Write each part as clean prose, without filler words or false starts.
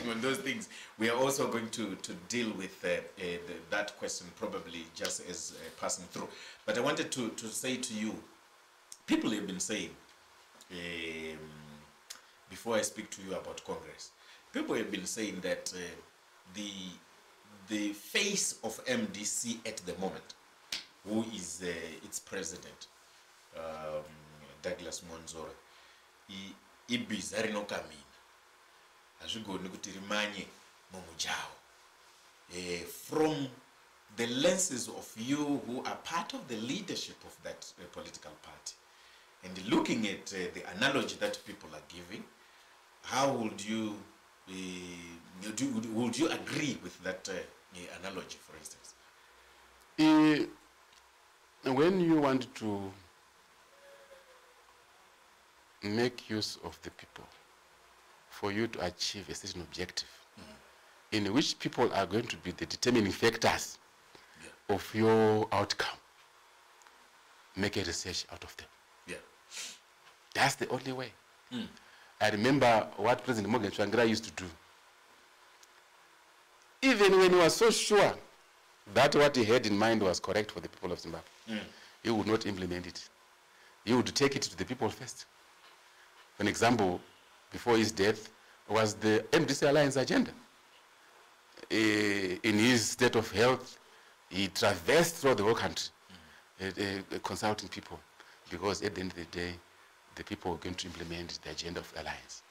touching on those things, we are also going to deal with that question probably just as passing through. But I wanted to say to you, people have been saying, before I speak to you about Congress, people have been saying that the face of MDC at the moment, who is its president, Douglas Monzora, ibhiza rinokamina hazvigoni kuti rimanye mumujao. From the lenses of you who are part of the leadership of that political party, and looking at the analogy that people are giving, how would you would you agree with that analogy, for instance? When you want to make use of the people for you to achieve a certain objective, in which people are going to be the determining factors of your outcome, make a research out of them. That's the only way. I remember what President Morgan Tsvangirai used to do. Even when he was so sure that what he had in mind was correct for the people of Zimbabwe, he would not implement it. He would take it to the people first. For example, before his death was the MDC Alliance agenda. In his state of health, he traversed through the whole country, consulting people, because at the end of the day, the people are going to implement the agenda of the alliance.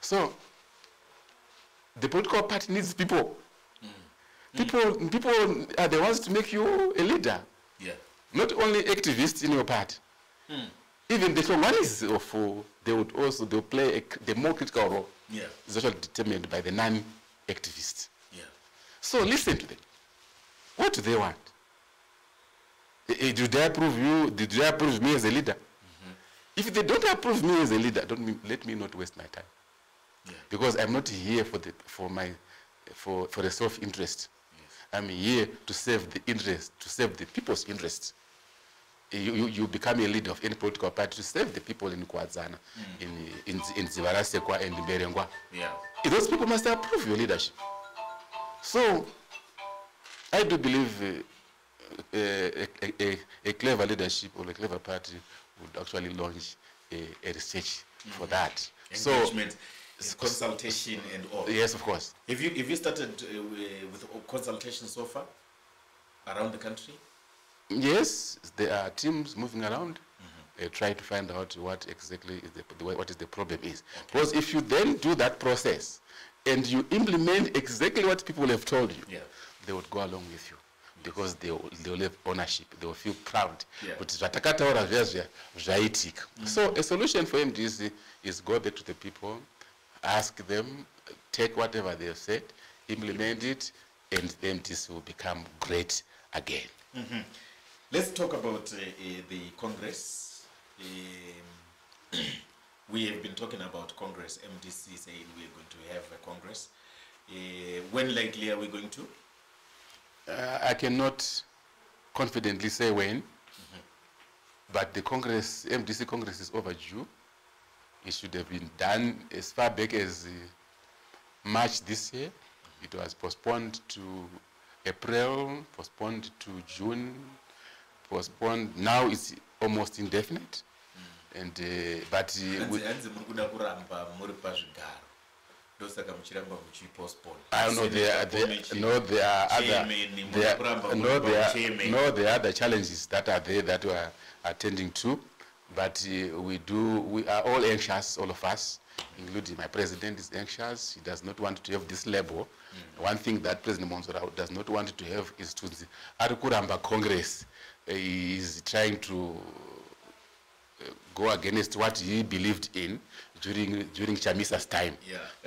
So, the political party needs people. People are the ones to make you a leader. Not only activists in your party. Even the Somalis, they'll play the more critical role. It's actually determined by the non-activists. So listen to them. What do they want? Do they approve you? Did they approve me as a leader? If they don't approve me as a leader, let me not waste my time. Because I'm not here for a self-interest. I'm here to serve the interest, to serve the people's interests. You become a leader of any political party to serve the people in Kwazana, in Zivarasekwa and in Berengwa. Those people must approve your leadership. So, I do believe a clever leadership or a clever party would actually launch a research for that. Engagement, consultation and all. Yes, of course. Have you started with consultation so far around the country? Yes, there are teams moving around, try to find out what exactly is the problem is. Because if you then do that process and you implement exactly what people have told you, they would go along with you. Because they will have ownership, they will feel proud. So a solution for MDC is go back to the people, ask them, take whatever they have said, implement it, and MDC will become great again. Let's talk about the Congress. We have been talking about Congress, MDC saying we are going to have a Congress. When likely are we going to? I cannot confidently say when, but the Congress, MDC Congress is overdue. It should have been done as far back as March this year. It was postponed to April, postponed to June, postponed. Now it's almost indefinite. And but I don't know there are other challenges that are there that we are attending to, but we are all anxious, all of us, including my president is anxious. He does not want to have this label. One thing that President Monzora does not want to have is to Arikuramba Congress. He is trying to go against what he believed in during Chamisa's time.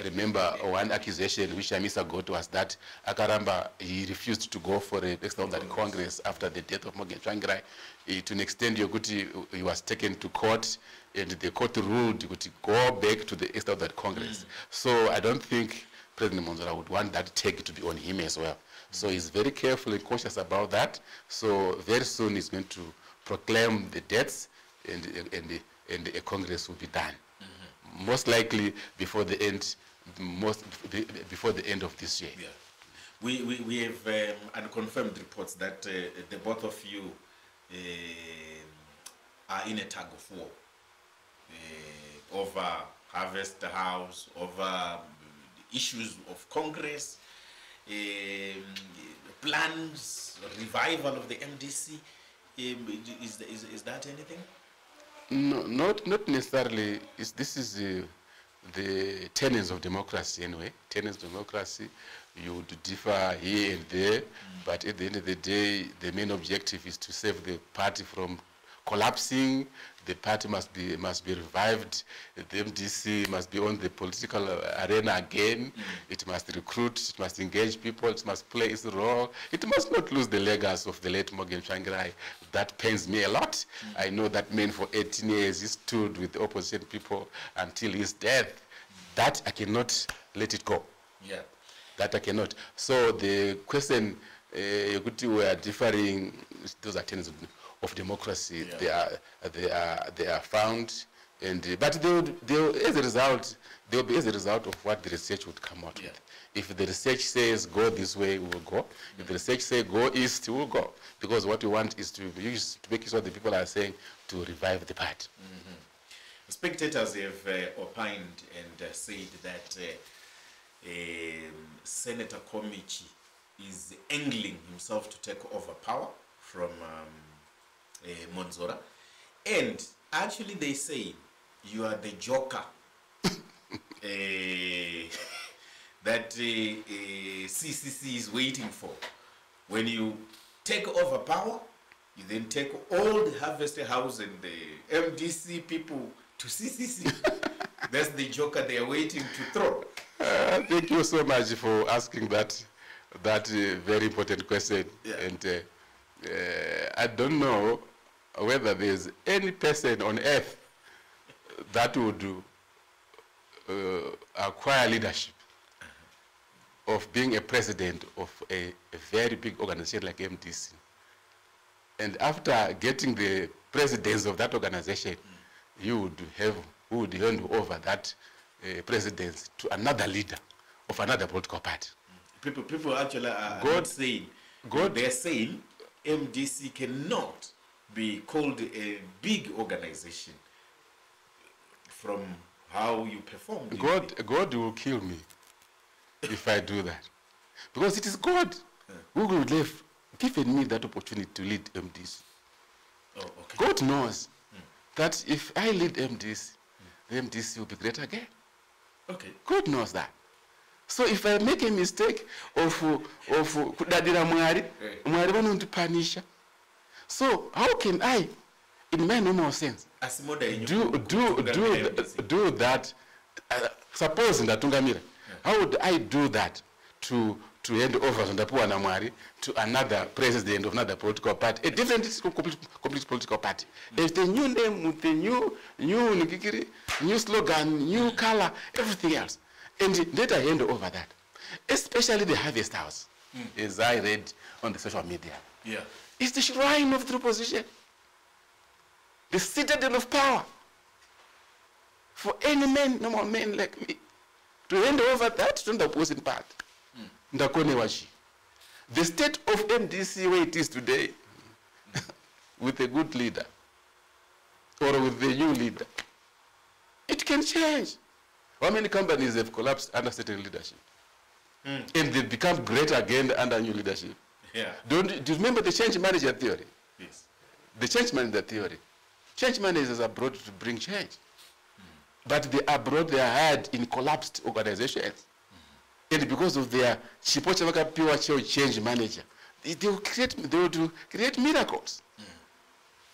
Remember, one accusation which Chamisa got was that Akaramba, he refused to go for an extraordinary Congress after the death of Morgan Tsvangirai. To an extent, he was taken to court, and the court ruled to go back to the extraordinary Congress. So I don't think President Monzora would want that take to be on him as well. So he's very careful and cautious about that. So very soon he's going to proclaim the dates, and a Congress will be done. Most likely before the end before the end of this year. Yeah. We have unconfirmed reports that the both of you are in a tug of war over Harvest House, over issues of Congress, plans, revival of the MDC. Is that anything? No, not necessarily. This is the tenets of democracy anyway. Tenets of democracy, you would differ here and there, but at the end of the day, the main objective is to save the party from collapsing. The party must be revived. The MDC must be on the political arena again. It must recruit, it must engage people, it must play its role. It must not lose the legacy of the late Morgan Tsvangirai. That pains me a lot. I know that man for 18 years, he stood with the opposition people until his death. That I cannot let it go. Yeah. That I cannot. So the question, we are differing, those are tenets of democracy. Yeah. They are found, and but as a result, they will be as a result of what the research would come out with. If the research says go this way, we will go. If the research says go east, we will go. Because what we want is to make sure the people are saying to revive the party. Spectators have opined and said that Senator Komichi is angling himself to take over power from Monzora, and actually they say you are the joker that CCC is waiting for. When you take over power, you then take all the Harvest House and the MDC people to CCC. That's the joker they are waiting to throw. Thank you so much for asking that very important question. Yeah. And I don't know whether there's any person on earth that would acquire leadership of being a president of a very big organization like MDC. And after getting the presidents of that organization, you would hand over that presidency to another leader of another political party. People actually are not saying, they're saying MDC cannot be called a big organization from how you perform. God will kill me if I do that. Because it is God who would have given me that opportunity to lead MDC. Oh, okay. God knows that if I lead MDC, the MDC will be great again. Okay. God knows that. So if I make a mistake of kudadira mwari vanondipanish. So how can I, in my normal sense, do that? Suppose ndatungamira, how would I do that to hand over Zondapuwa Namwari to another president of another political party, a different complete political party? There's the new name with the new slogan, new color, everything else. And let I hand over that. Especially the Harvest House, as I read on the social media. Yeah. It's the shrine of the opposition, the citadel of power. For any man, normal man like me, to hand over that to the opposing party. The state of MDC where it is today, with a good leader, or with the new leader, it can change. How many companies have collapsed under certain leadership? And they become great again under new leadership? Yeah. Do you remember the change manager theory? Yes. The change manager theory. Change managers are brought to bring change. But they are hired in collapsed organizations. And because of their Chipocha pure change manager, they will create miracles.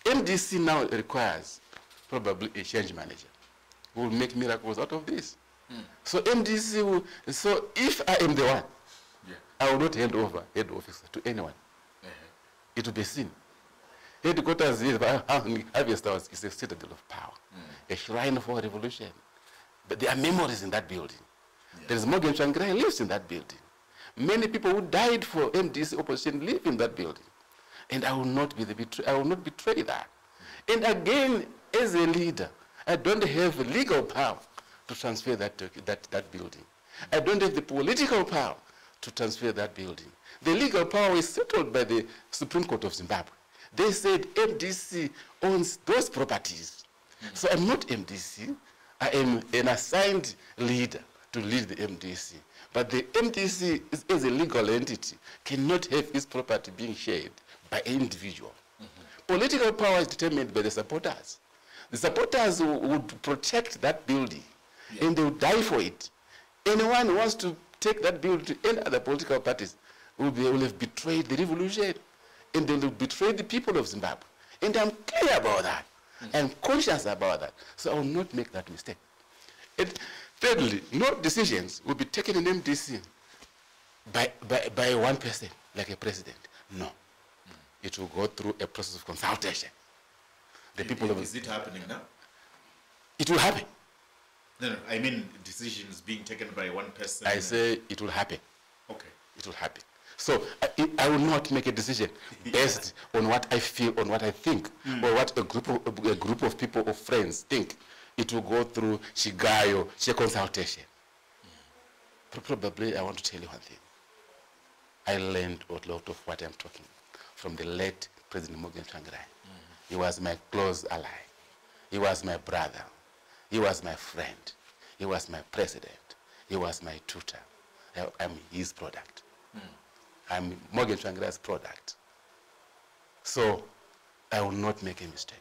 MDC now requires probably a change manager who will make miracles out of this. So MDC will, so if I am the one, I will not hand over head office to anyone. It will be seen. Headquarters is Harvest House is a citadel of power, a shrine for revolution. But there are memories in that building. There is Morgan Tsvangirai lives in that building. Many people who died for MDC opposition live in that building. And I will not betray that. And again, as a leader, I don't have legal power to transfer that building. I don't have the political power to transfer that building. The legal power is settled by the Supreme Court of Zimbabwe. They said MDC owns those properties. So I'm not MDC. I am an assigned leader to lead the MDC. But the MDC, as a legal entity, cannot have its property being shared by an individual. Political power is determined by the supporters. The supporters would protect that building, and they would die for it. Anyone who wants to take that building to any other political parties will have betrayed the revolution, and they will betray the people of Zimbabwe. And I'm clear about that. I'm conscious about that. So I will not make that mistake. And thirdly, no decisions will be taken in MDC by one person, like a president. No. It will go through a process of consultation. The people Is it happening now? It will happen. No, I mean decisions being taken by one person. I say it will happen. Okay. It will happen. So I will not make a decision based on what I feel, on what I think, or what a group of people or friends think. It will go through Shigayo, consultation. Probably I want to tell you one thing. I learned a lot of what I'm talking from the late President Morgan Tsvangirai. He was my close ally. He was my brother. He was my friend. He was my president. He was my tutor. I'm his product. I'm Morgan Tsvangirai's product. So I will not make a mistake.